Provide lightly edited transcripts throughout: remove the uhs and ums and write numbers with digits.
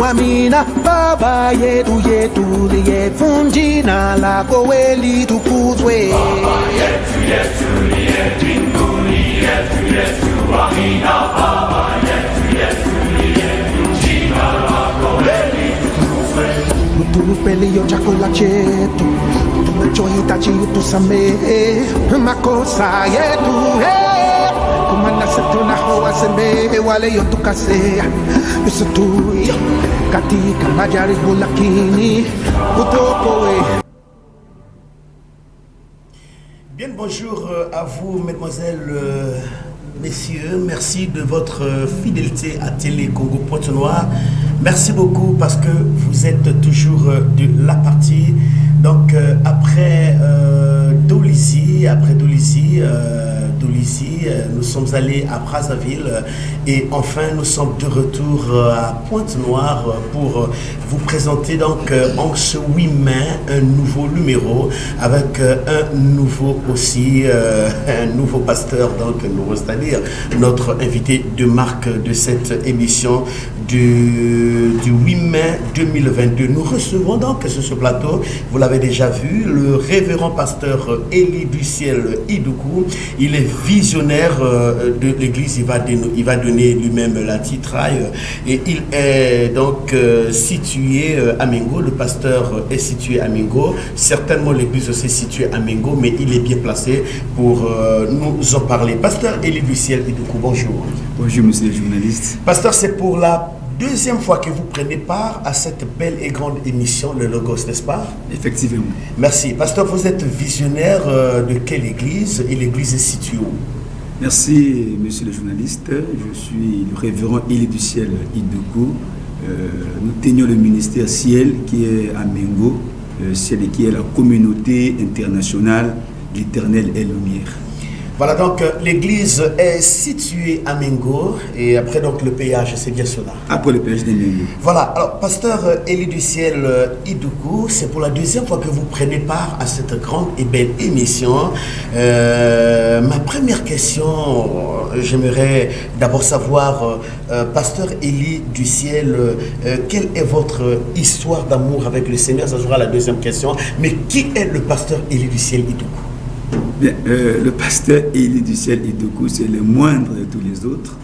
Amina baba yetu liyevunjina lako weli tukuzwe. Baba yetu liye mbinguni, yetu Amina baba yetu liyevunjina lako weli tukuzwe. Utupe leo chakula chetu, tunachohitaji utusamehe makosa yetu, kumana tunaowasamehe wale yotukosea, usitutie katika majaribu lakini utuokoe. Bien, bonjour à vous, mesdemoiselles, messieurs. Merci de votre fidélité à Télé Congo Pointe-Noire. Merci beaucoup parce que vous êtes toujours de la partie. Donc, après Dolisie, nous sommes allés à Brazzaville et enfin nous sommes de retour à Pointe-Noire pour vous présenter donc en ce 8 mai un nouveau numéro avec un nouveau pasteur, donc nouveau, c'est-à-dire notre invité de marque de cette émission du 8 mai 2022. Nous recevons donc sur ce plateau, vous l'avez déjà vu, le révérend pasteur Élie du Ciel Idoukou. Il est visionnaire de l'église, il va donner lui-même la titraille et il est donc situé à Mengo. Le pasteur est situé à Mengo. Certainement l'église aussi est située à Mengo, mais il est bien placé pour nous en parler. Pasteur Élie du Ciel Idoukou, bonjour. Bonjour monsieur le journaliste. Pasteur, c'est pour la deuxième fois que vous prenez part à cette belle et grande émission, le Logos, n'est-ce pas? Effectivement. Merci. Pasteur, vous êtes visionnaire de quelle église et l'église est située où? Merci monsieur le journaliste. Je suis le révérend Élie du Ciel Idoukou. Nous tenions le ministère Ciel qui est à Mengo, Ciel qui est la communauté internationale d'Éternel et Lumière. Voilà, donc l'église est située à Mengo et après donc le péage, c'est bien cela. Après le péage de Mengo. Voilà, alors pasteur Élie du Ciel Idoukou, c'est pour la deuxième fois que vous prenez part à cette grande et belle émission. Ma première question, j'aimerais d'abord savoir, pasteur Élie du Ciel, quelle est votre histoire d'amour avec le Seigneur? Ça sera la deuxième question. Mais qui est le pasteur Élie du Ciel Idoukou? Bien, le pasteur Élie du Ciel Idoukou, c'est le moindre de tous les autres.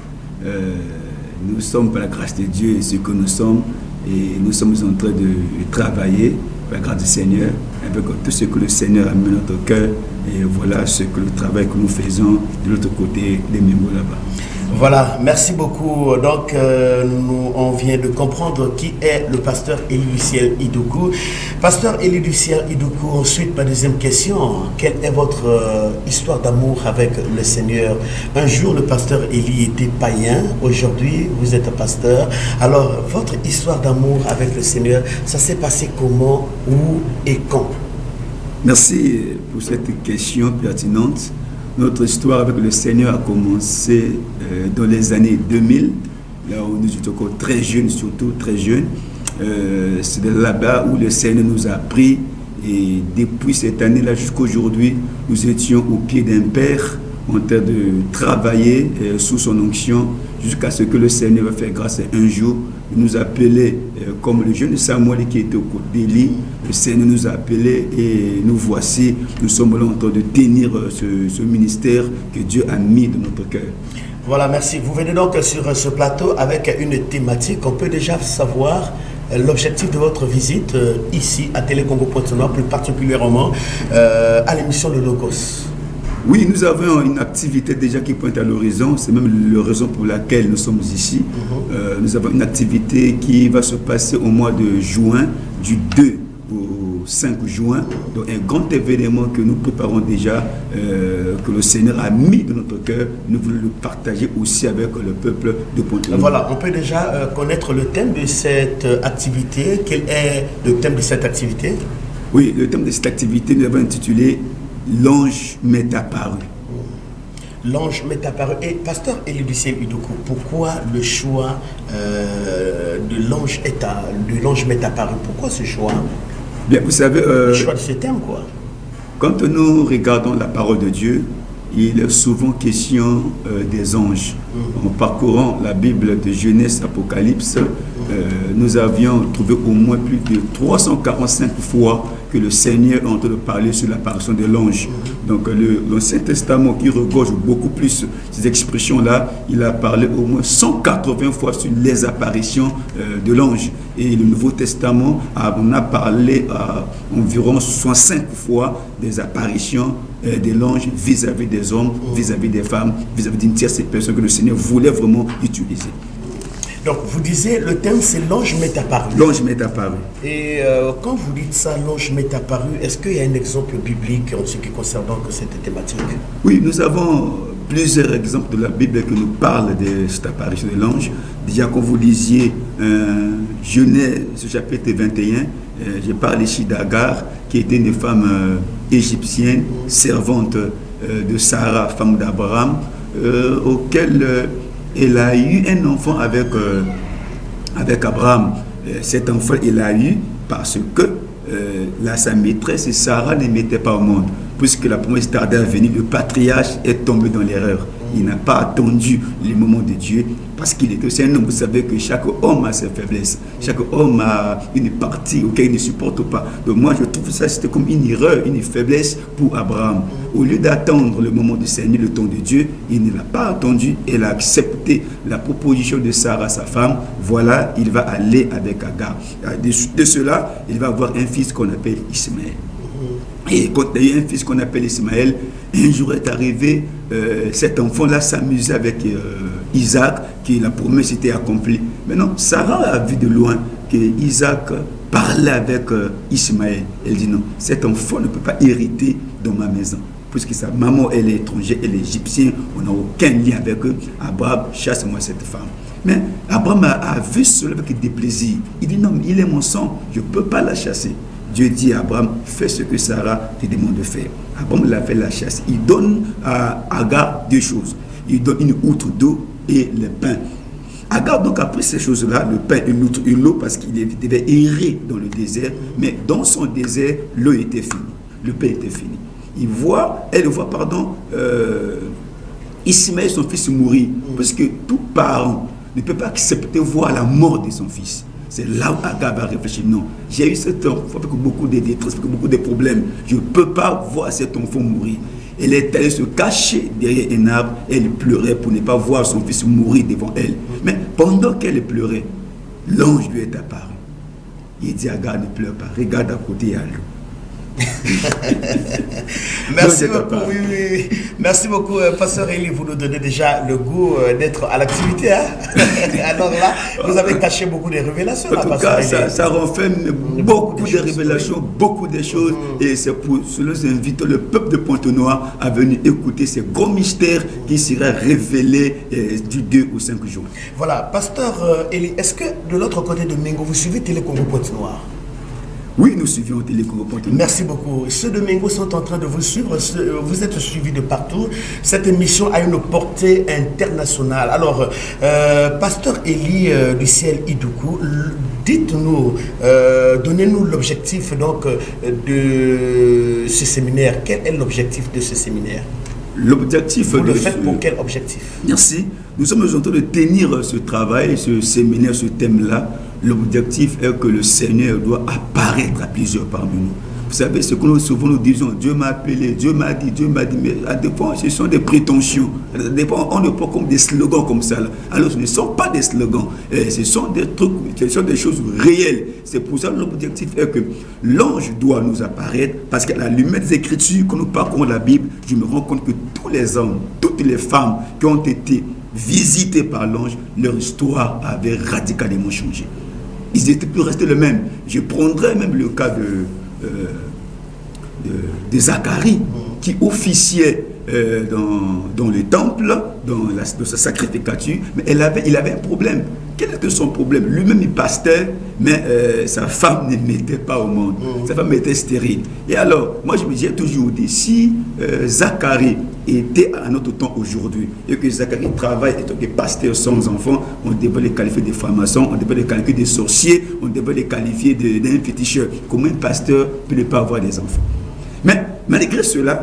Nous sommes par la grâce de Dieu et ce que nous sommes, et nous sommes en train de travailler par la grâce du Seigneur avec tout ce que le Seigneur a mis dans notre cœur, et voilà ce que le travail que nous faisons de l'autre côté des Mengo là-bas. Voilà, merci beaucoup. Donc, on vient de comprendre qui est le pasteur Élie du Ciel Idoukou. Pasteur Élie du Ciel Idoukou, ensuite, ma deuxième question. Quelle est votre histoire d'amour avec le Seigneur? Un jour, le pasteur Élie était païen. Aujourd'hui, vous êtes pasteur. Alors, votre histoire d'amour avec le Seigneur, ça s'est passé comment, où et quand? Merci pour cette question pertinente. Notre histoire avec le Seigneur a commencé dans les années 2000, là où nous étions encore très jeunes, surtout très jeunes. C'est de là-bas où le Seigneur nous a pris, et depuis cette année-là jusqu'à aujourd'hui, nous étions au pied d'un Père en train de travailler sous son onction jusqu'à ce que le Seigneur va faire grâce un jour. Il nous a appelés comme le jeune Samuel qui était au côté d'Élie. Le Seigneur nous a appelés et nous voici. Nous sommes là en train de tenir ce ministère que Dieu a mis dans notre cœur. Voilà, merci. Vous venez donc sur ce plateau avec une thématique. On peut déjà savoir l'objectif de votre visite ici à Télé Congo Pointe-Noire, plus particulièrement à l'émission Le Logos. Oui, nous avons une activité déjà qui pointe à l'horizon. C'est même la raison pour laquelle nous sommes ici. Nous avons une activité qui va se passer au mois de juin, du 2 au 5 juin. Donc un grand événement que nous préparons déjà, que le Seigneur a mis dans notre cœur. Nous voulons le partager aussi avec le peuple de Pointe-Noire. Voilà, on peut déjà connaître le thème de cette activité. Quel est le thème de cette activité? Oui, le thème de cette activité, nous avons intitulé L'ange m'est apparu. L'ange m'est apparu. Et pasteur Élie du Ciel Idoukou, pourquoi le choix de l'ange m'est apparu? Pourquoi ce choix? Bien, vous savez, le choix de ce thème, quoi. Quand nous regardons la parole de Dieu, il est souvent question des anges. En parcourant la Bible de Genèse, Apocalypse, nous avions trouvé au moins plus de 345 fois que le Seigneur est en train de parler sur l'apparition de l'ange. Donc l'Ancien Testament qui regorge beaucoup plus ces expressions-là, il a parlé au moins 180 fois sur les apparitions de l'ange. Et le Nouveau Testament, on a parlé environ 65 fois des apparitions de l'ange vis-à-vis des hommes, vis-à-vis des femmes, vis-à-vis d'une tierce personne que le Seigneur voulait vraiment utiliser. Donc, vous disiez, le thème, c'est l'ange m'est apparu. L'ange m'est apparu. Et quand vous dites ça, l'ange m'est apparu, est-ce qu'il y a un exemple biblique en ce qui concerne donc cette thématique? Oui, nous avons plusieurs exemples de la Bible qui nous parlent de cette apparition de l'ange. Déjà, quand vous lisiez Genèse, chapitre 21, je parle ici d'Agar, qui était une femme égyptienne, servante de Sarah, femme d'Abraham, auquel elle a eu un enfant avec Abraham. Cet enfant, il l'a eu parce que sa maîtresse Sarah ne mettait pas au monde. Puisque la promesse tardait à venir, le patriarche est tombé dans l'erreur. Il n'a pas attendu le moment de Dieu parce qu'il était aussi un homme. Vous savez que chaque homme a ses faiblesses. Chaque homme a une partie auquel il ne supporte pas. Donc moi, je trouve ça, c'était comme une erreur, une faiblesse pour Abraham. Au lieu d'attendre le moment du Seigneur, le temps de Dieu, il ne l'a pas attendu. Il a accepté la proposition de Sarah, sa femme. Voilà, il va aller avec Agar. De cela, il va avoir un fils qu'on appelle Ismaël. Et quand il y a eu un fils qu'on appelle Ismaël, un jour est arrivé, cet enfant-là s'amusait avec Isaac, que la promesse était accomplie. Maintenant, Sarah a vu de loin que Isaac parlait avec Ismaël. Elle dit non, cet enfant ne peut pas hériter dans ma maison. Puisque sa maman, elle est étrangère, elle est égyptienne, on n'a aucun lien avec eux. Abraham, chasse-moi cette femme. Mais Abraham a vu cela avec déplaisir. Il dit non, mais il est mon sang, je ne peux pas la chasser. Dieu dit à Abraham, fais ce que Sarah te demande de faire. Abraham l'a fait la chasse. Il donne à Agar deux choses. Il donne une outre d'eau et le pain. Agar donc a pris ces choses-là, le pain, une outre et l'eau, parce qu'il devait errer dans le désert. Mais dans son désert, l'eau était finie. Le pain était fini. Elle voit, Ismaël, son fils, mourir. Parce que tout parent ne peut pas accepter voir la mort de son fils. C'est là où Agar va réfléchir. Non, j'ai eu cet enfant avec beaucoup de détresse, avec beaucoup de problèmes. Je ne peux pas voir cet enfant mourir. Elle est allée se cacher derrière un arbre. Elle pleurait pour ne pas voir son fils mourir devant elle. Mais pendant qu'elle pleurait, l'ange lui est apparu. Il dit à Agar, ne pleure pas. Regarde à côté, il y a l'eau. Merci beaucoup, oui. Merci beaucoup, Pasteur Élie. Vous nous donnez déjà le goût d'être à l'activité. Hein? Alors là, vous avez caché beaucoup de révélations. En tout cas, ça renferme beaucoup de révélations, beaucoup de choses. Et c'est pour cela que j'invite le peuple de Pointe-Noire à venir écouter ces gros mystères qui seraient révélés du 2 au 5 juin. Voilà, Pasteur Élie, est-ce que de l'autre côté de Mingo, vous suivez Télé Congo Pointe-Noire? Oui, nous suivions Télé Congo Pointe-Noire. Merci beaucoup. Ceux de Mingo sont en train de vous suivre. Vous êtes suivis de partout. Cette émission a une portée internationale. Alors, Pasteur Élie du ciel Idoukou, dites-nous, donnez-nous l'objectif donc de ce séminaire. Quel est l'objectif de ce séminaire? L'objectif vous le faites pour quel objectif? Merci. Nous sommes en train de tenir ce travail, ce séminaire, ce thème-là. L'objectif est que le Seigneur doit apparaître à plusieurs parmi nous. Vous savez, ce que nous souvent nous disons, Dieu m'a appelé, Dieu m'a dit, mais à des fois, ce sont des prétentions. À des fois, on ne prend comme des slogans comme ça. Là. Alors, ce ne sont pas des slogans. Ce sont des trucs, ce sont des choses réelles. C'est pour ça que l'objectif est que l'ange doit nous apparaître, parce qu'à la lumière des Écritures, quand nous parcourons la Bible, je me rends compte que tous les hommes, toutes les femmes qui ont été visités par l'ange, leur histoire avait radicalement changé. Ils étaient plus restés les mêmes. Je prendrais même le cas de Zacharie, qui officiait dans le temple, dans sa sacrificature, mais il avait un problème. Quel était son problème? Lui-même, il pasteur, mais sa femme ne mettait pas au monde. Sa femme était stérile. Et alors, moi, je me disais toujours dit, si Zacharie était à notre temps aujourd'hui, et que Zacharie travaille et que pasteur sans enfants, on devait les qualifier de francs-maçons, on devait les qualifier de sorciers, on devait les qualifier d'un féticheur. Comment un pasteur peut ne pas avoir des enfants? Mais malgré cela,